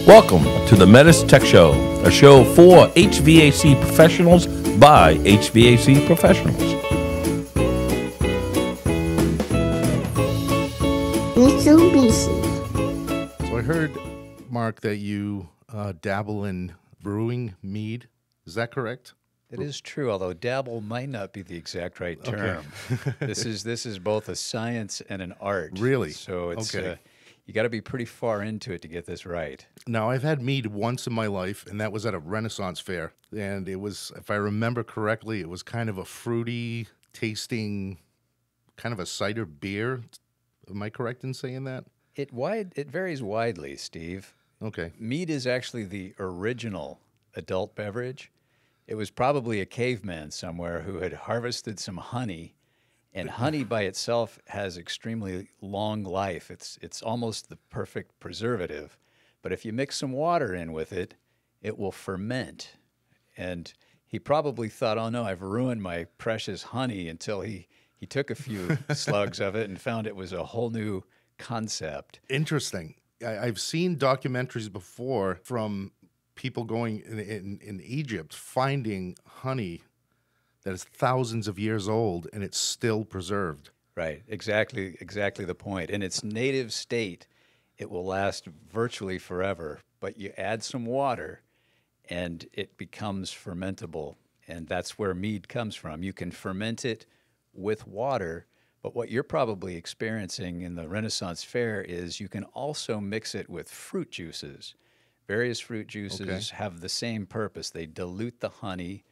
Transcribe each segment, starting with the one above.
Welcome to the METUS Tech Show, a show for HVAC professionals by HVAC professionals. Mitsubishi. So I heard, Mark, that you dabble in brewing mead. Is that correct? It is true, although dabble might not be the exact right term. Okay. This is both a science and an art. Really? So it's Okay. You got to be pretty far into it to get this right. Now, I've had mead once in my life, and that was at a Renaissance fair. And it was, if I remember correctly, it was kind of a fruity tasting, kind of a cider beer. Am I correct in saying that? It varies widely, Steve. Okay. Mead is actually the original adult beverage. It was probably a caveman somewhere who had harvested some honey, and honey by itself has extremely long life. It's almost the perfect preservative. But if you mix some water in with it, it will ferment. And he probably thought, oh no, I've ruined my precious honey, until he took a few slugs of it and found it was a whole new concept. Interesting. I've seen documentaries before from people going in Egypt, finding honey that is thousands of years old and it's still preserved. Right, exactly the point. In its native state, it will last virtually forever, but you add some water and it becomes fermentable, and that's where mead comes from. You can ferment it with water, but what you're probably experiencing in the Renaissance Fair is you can also mix it with fruit juices. Various fruit juices have the same purpose. They dilute the honey.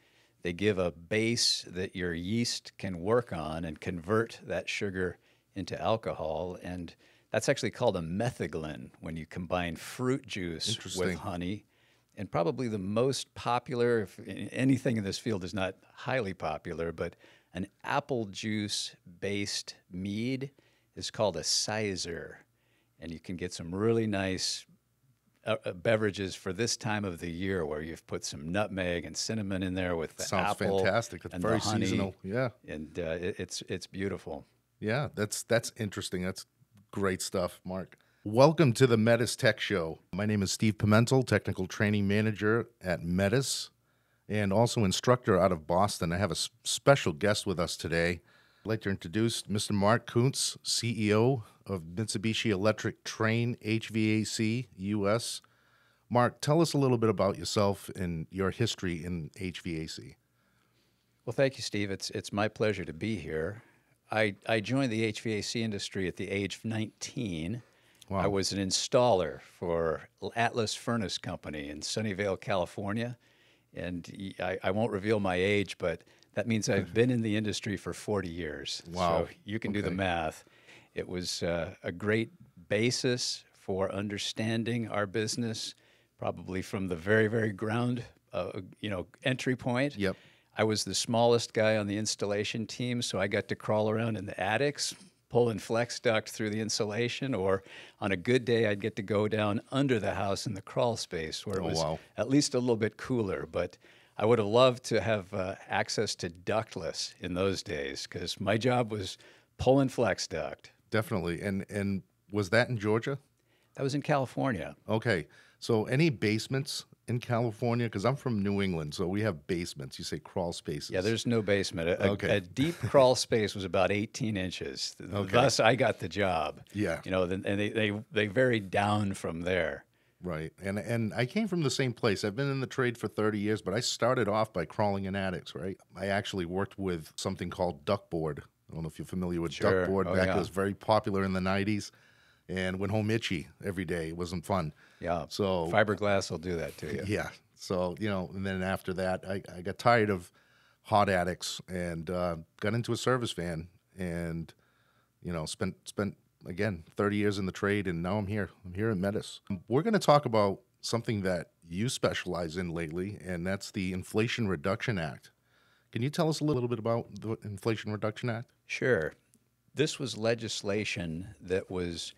They give a base that your yeast can work on and convert that sugar into alcohol. And that's actually called a metheglin when you combine fruit juice with honey. And probably the most popular, if anything in this field is not highly popular, but an apple juice-based mead is called a sizer. And you can get some really nice beverages for this time of the year, where you've put some nutmeg and cinnamon in there with the Sounds apple. fantastic. It's and very the honey, seasonal. Yeah. And it's beautiful. Yeah, that's interesting. That's great stuff, Mark. Welcome to the METUS Tech Show. My name is Steve Pimentel, Technical Training Manager at METUS, and also instructor out of Boston. I have a special guest with us today. I'd like to introduce Mr. Mark Kuntz, CEO of Mitsubishi Electric Trane HVAC US. Mark, tell us a little bit about yourself and your history in HVAC. Well, thank you, Steve. It's my pleasure to be here. I joined the HVAC industry at the age of 19. Wow. I was an installer for Atlas Furnace Company in Sunnyvale, California. And I won't reveal my age, but that means I've been in the industry for 40 years. Wow. So you can do the math. It was a great basis for understanding our business, probably from the very, very ground, entry point. Yep. I was the smallest guy on the installation team, so I got to crawl around in the attics, pulling flex duct through the insulation, or on a good day, I'd get to go down under the house in the crawl space, where it was at least a little bit cooler. But I would have loved to have access to ductless in those days, because my job was pulling flex duct. Definitely. And was that in Georgia? That was in California. Okay. So any basements in California? Because I'm from New England, so we have basements. You say crawl spaces. Yeah, there's no basement. A deep crawl space was about 18 inches. Thus, I got the job. Yeah. And they varied down from there. Right. And I came from the same place. I've been in the trade for 30 years, but I started off by crawling in attics, right? I actually worked with something called duckboard. I don't know if you're familiar with duckboard. It was very popular in the 90s, and went home itchy every day. It wasn't fun. Yeah. So fiberglass will do that to you. Yeah. So, and then after that, I got tired of hot attics and got into a service van and, spent again, 30 years in the trade, and now I'm here. I'm here at METUS. We're going to talk about something that you specialize in lately, and that's the Inflation Reduction Act. Can you tell us a little bit about the Inflation Reduction Act? Sure. This was legislation that was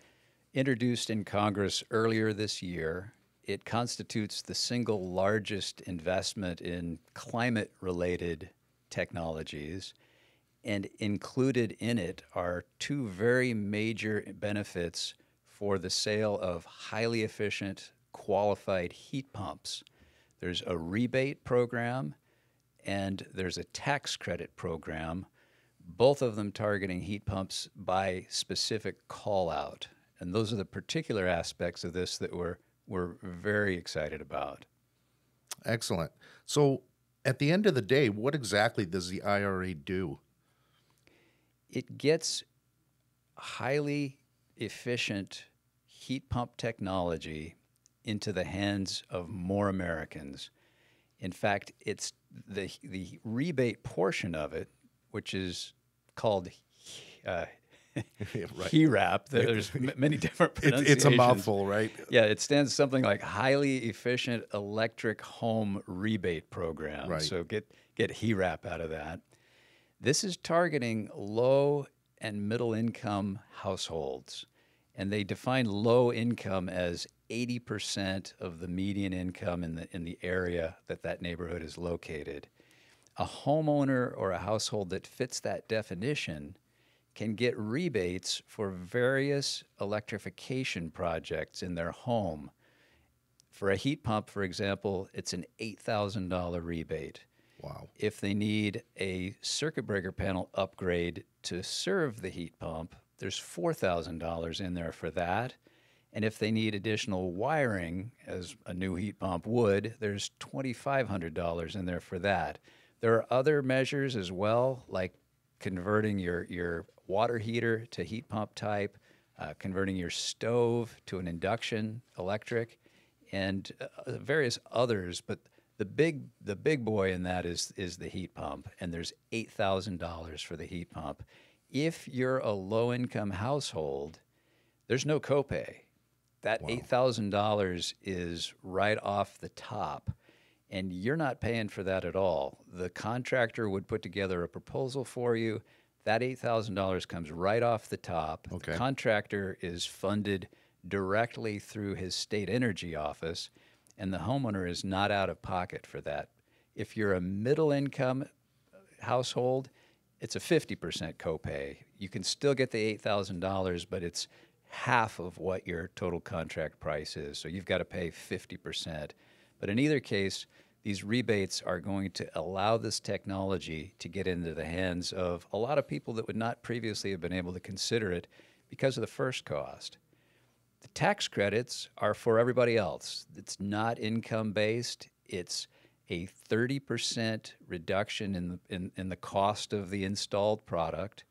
introduced in Congress earlier this year. It constitutes the single largest investment in climate-related technologies, and included in it are two very major benefits for the sale of highly efficient, qualified heat pumps. There's a rebate program and there's a tax credit program, both of them targeting heat pumps by specific call out. And those are the particular aspects of this that we're very excited about. Excellent. So at the end of the day, what exactly does the IRA do? It gets highly efficient heat pump technology into the hands of more Americans. In fact, it's the rebate portion of it, which is called HEEHRP. There's many different pronunciations. It's a mouthful, right? Yeah, it stands something like Highly Efficient Electric Home Rebate Program. Right. So get HEEHRP out of that. This is targeting low and middle income households. And they define low income as 80% of the median income in the area that neighborhood is located. A homeowner or a household that fits that definition can get rebates for various electrification projects in their home. For a heat pump, for example, it's an $8,000 rebate. Wow. If they need a circuit breaker panel upgrade to serve the heat pump, there's $4,000 in there for that. And if they need additional wiring, as a new heat pump would, there's $2,500 in there for that. There are other measures as well, like converting your water heater to heat pump type, converting your stove to an induction electric, and various others. But the big boy in that is the heat pump, and there's $8,000 for the heat pump. If you're a low-income household, there's no copay. That $8,000 is right off the top, and you're not paying for that at all. The contractor would put together a proposal for you. That $8,000 comes right off the top. Okay. The contractor is funded directly through his state energy office, and the homeowner is not out of pocket for that. If you're a middle-income household, it's a 50% copay. You can still get the $8,000, but it's half of what your total contract price is. So you've got to pay 50%. But in either case, these rebates are going to allow this technology to get into the hands of a lot of people that would not previously have been able to consider it because of the first cost. The tax credits are for everybody else. It's not income-based. It's a 30% reduction in the cost of the installed product,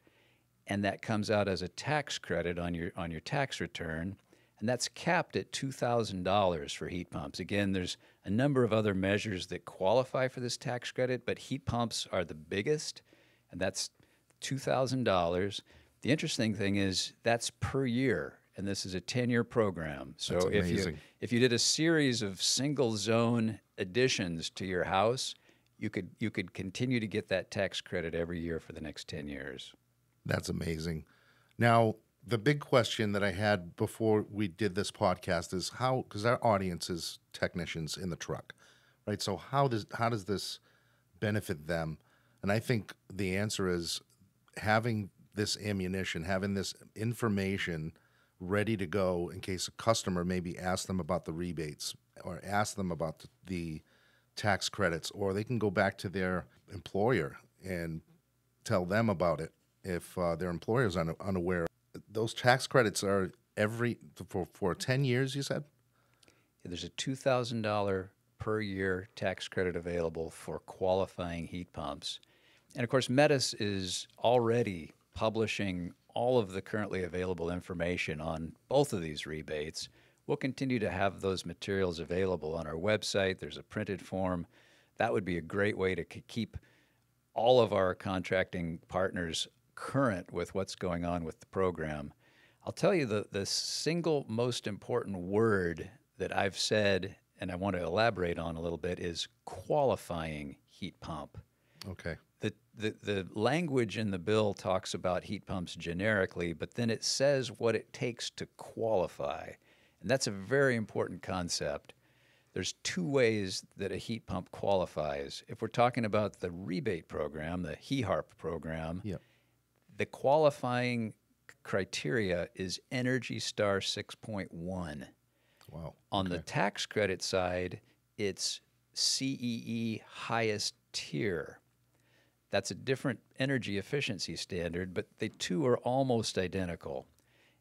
and that comes out as a tax credit on your tax return, and that's capped at $2,000 for heat pumps. Again, there's a number of other measures that qualify for this tax credit, but heat pumps are the biggest, and that's $2,000. The interesting thing is that's per year, and this is a 10-year program. So That's amazing. if you did a series of single zone additions to your house, you could continue to get that tax credit every year for the next 10 years. That's amazing. Now, the big question that I had before we did this podcast is how, because our audience is technicians in the truck, right? So how does this benefit them? And I think the answer is having this ammunition, having this information ready to go in case a customer maybe asks them about the rebates or ask them about the tax credits, or they can go back to their employer and tell them about it if their employer is unaware. Those tax credits are for 10 years, you said? There's a $2,000 per year tax credit available for qualifying heat pumps. And of course, METUS is already publishing all of the currently available information on both of these rebates. We'll continue to have those materials available on our website. There's a printed form. That would be a great way to keep all of our contracting partners current with what's going on with the program. I'll tell you the single most important word that I've said, and I want to elaborate on a little bit, is qualifying heat pump. Okay. The language in the bill talks about heat pumps generically, but then it says what it takes to qualify. And that's a very important concept. There's two ways that a heat pump qualifies. If we're talking about the rebate program, the HEEHRP program, Yep. the qualifying criteria is Energy Star 6.1. Wow. On the tax credit side, it's CEE highest tier. That's a different energy efficiency standard, but the two are almost identical.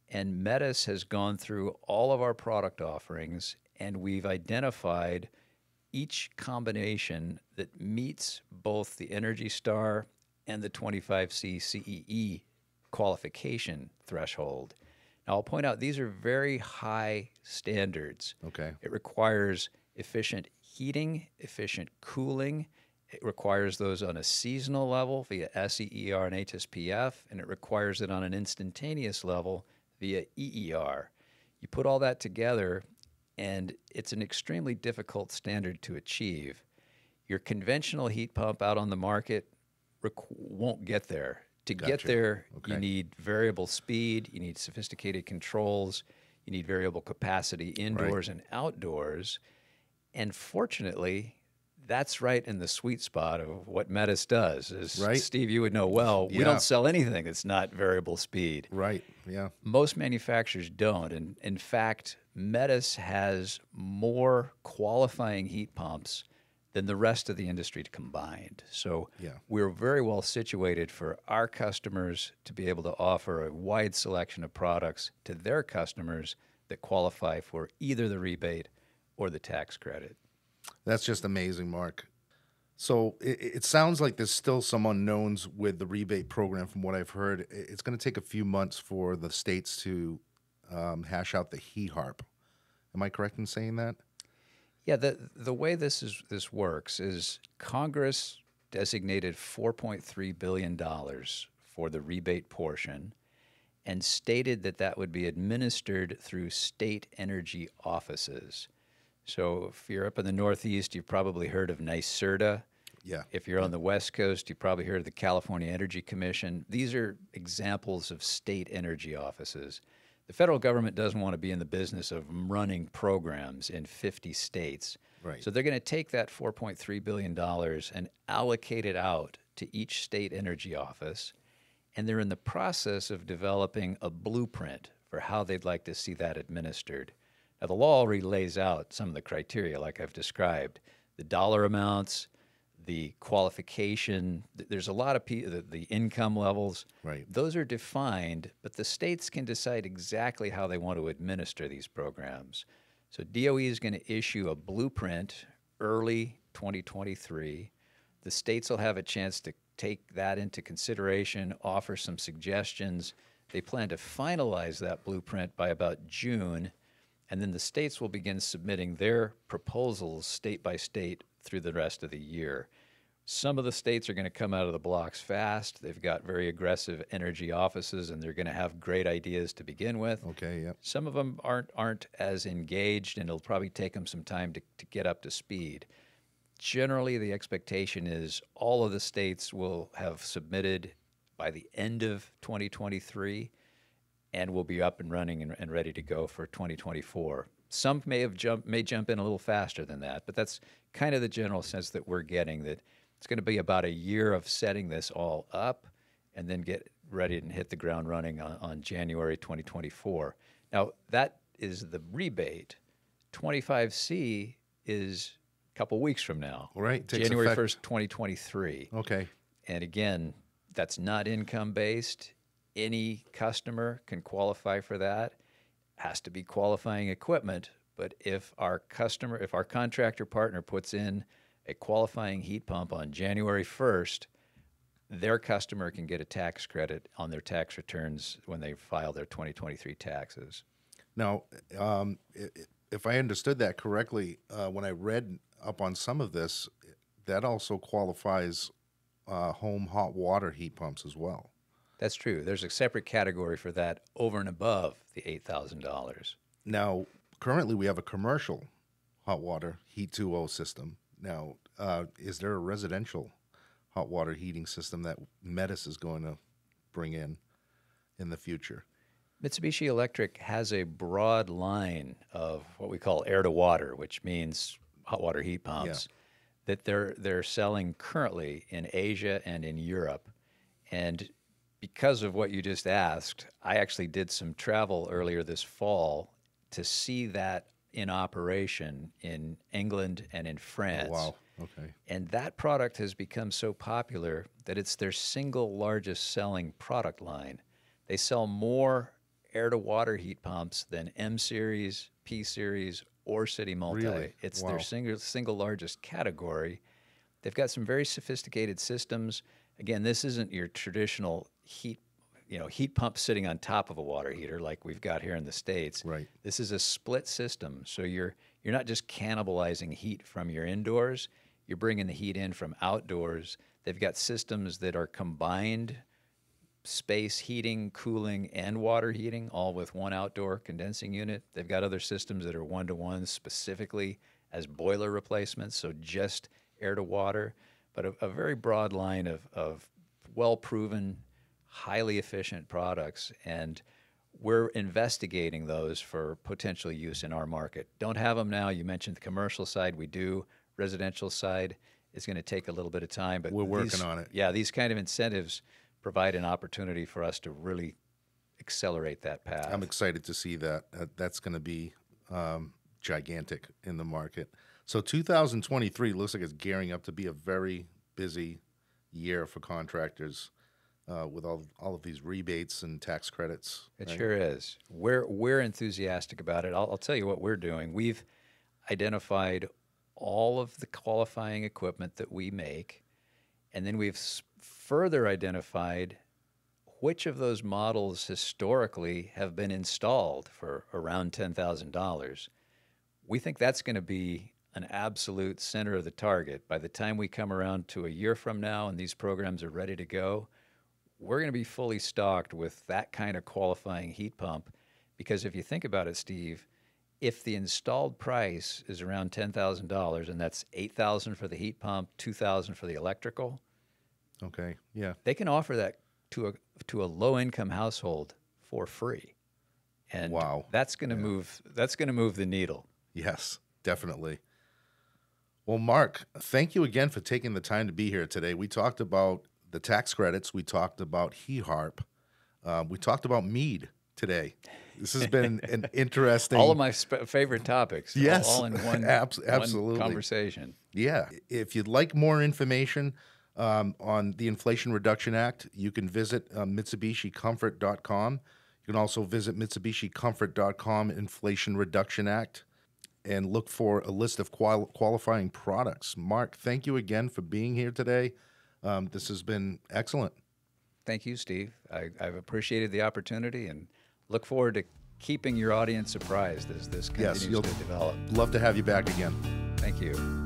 And METUS has gone through all of our product offerings, and we've identified each combination that meets both the Energy Star and the 25C CEE qualification threshold. Now, I'll point out these are very high standards. Okay. It requires efficient heating, efficient cooling. It requires those on a seasonal level via SEER and HSPF, and it requires it on an instantaneous level via EER. You put all that together, and it's an extremely difficult standard to achieve. Your conventional heat pump out on the market won't get there. To get there, you need variable speed, you need sophisticated controls, you need variable capacity indoors and outdoors. And fortunately, that's right in the sweet spot of what METUS does. As Steve, you would know well, we don't sell anything that's not variable speed. Right, yeah. Most manufacturers don't. And in fact, METUS has more qualifying heat pumps than the rest of the industry combined. So we're very well situated for our customers to be able to offer a wide selection of products to their customers that qualify for either the rebate or the tax credit. That's just amazing, Mark. So it sounds like there's still some unknowns with the rebate program from what I've heard. It's going to take a few months for the states to hash out the HEEHRP. Am I correct in saying that? Yeah, the way this works is Congress designated $4.3 billion for the rebate portion and stated that that would be administered through state energy offices. So if you're up in the Northeast, you've probably heard of NYSERDA. Yeah. If you're on the West Coast, you've probably heard of the California Energy Commission. These are examples of state energy offices. The federal government doesn't want to be in the business of running programs in 50 states. Right. So they're going to take that $4.3 billion and allocate it out to each state energy office. And they're in the process of developing a blueprint for how they'd like to see that administered. Now, the law already lays out some of the criteria, like I've described, the dollar amounts, the qualification. There's a lot of the income levels. Right. Those are defined, but the states can decide exactly how they want to administer these programs. So DOE is going to issue a blueprint early 2023. The states will have a chance to take that into consideration, offer some suggestions. They plan to finalize that blueprint by about June, and then the states will begin submitting their proposals state by state through the rest of the year. Some of the states are going to come out of the blocks fast. They've got very aggressive energy offices, and they're going to have great ideas to begin with. Okay, yep. Some of them aren't as engaged, and it'll probably take them some time to get up to speed. Generally, the expectation is all of the states will have submitted by the end of 2023 and will be up and running and ready to go for 2024. Some may jump in a little faster than that, but that's kind of the general sense that we're getting, that it's going to be about a year of setting this all up and then get ready and hit the ground running on January 2024. Now, that is the rebate. 25C is a couple weeks from now. Right. January 1st, 2023. Okay. And again, that's not income-based. Any customer can qualify for that. Has to be qualifying equipment, but if our contractor partner puts in a qualifying heat pump on January 1st, their customer can get a tax credit on their tax returns when they file their 2023 taxes. Now, if I understood that correctly, when I read up on some of this, that also qualifies home hot water heat pumps as well. That's true. There's a separate category for that over and above the $8,000. Now, currently we have a commercial hot water heat 2.0 system. Now, is there a residential hot water heating system that METUS is going to bring in the future? Mitsubishi Electric has a broad line of what we call air-to-water, which means hot water heat pumps, that they're selling currently in Asia and in Europe. And because of what you just asked, I actually did some travel earlier this fall to see that in operation in England and in France. Oh, wow. Okay. And that product has become so popular that it's their single largest selling product line. They sell more air-to-water heat pumps than M Series, P Series, or City Multi. Really? It's Wow. their single largest category. They've got some very sophisticated systems. Again, this isn't your traditional heat pump sitting on top of a water heater like we've got here in the States. Right. This is a split system, so you're not just cannibalizing heat from your indoors. You're bringing the heat in from outdoors. They've got systems that are combined space heating, cooling, and water heating, all with one outdoor condensing unit. They've got other systems that are one-to-one specifically as boiler replacements, so just air to water, but a very broad line of well-proven, highly efficient products, and we're investigating those for potential use in our market. Don't have them now. You mentioned the commercial side. We do. Residential side is going to take a little bit of time, but We're working on it. Yeah, these kind of incentives provide an opportunity for us to really accelerate that path. I'm excited to see that. That's going to be gigantic in the market. So 2023 looks like it's gearing up to be a very busy year for contractors with all of these rebates and tax credits. It right? sure is. We're enthusiastic about it. I'll tell you what we're doing. We've identified all of the qualifying equipment that we make, and then we've further identified which of those models historically have been installed for around $10,000. We think that's going to be an absolute center of the target. By the time we come around to a year from now and these programs are ready to go, we're going to be fully stocked with that kind of qualifying heat pump. Because if you think about it, Steve, if the installed price is around $10,000, and that's $8,000 for the heat pump, $2,000 for the electrical, Okay. Yeah. they can offer that to a low-income household for free, and Wow. that's going to move. That's going to move the needle. Yes, definitely. Well, Mark, thank you again for taking the time to be here today. We talked about the tax credits. We talked about HEEHRP. We talked about Mead today. This has been an interesting... All of my favorite topics. Yes, all in one, absolutely. one conversation. Yeah. If you'd like more information on the Inflation Reduction Act, you can visit MitsubishiComfort.com. You can also visit MitsubishiComfort.com Inflation Reduction Act and look for a list of qualifying products. Mark, thank you again for being here today. This has been excellent. Thank you, Steve. I've appreciated the opportunity and look forward to keeping your audience surprised as this continues to develop. Love to have you back again. Thank you.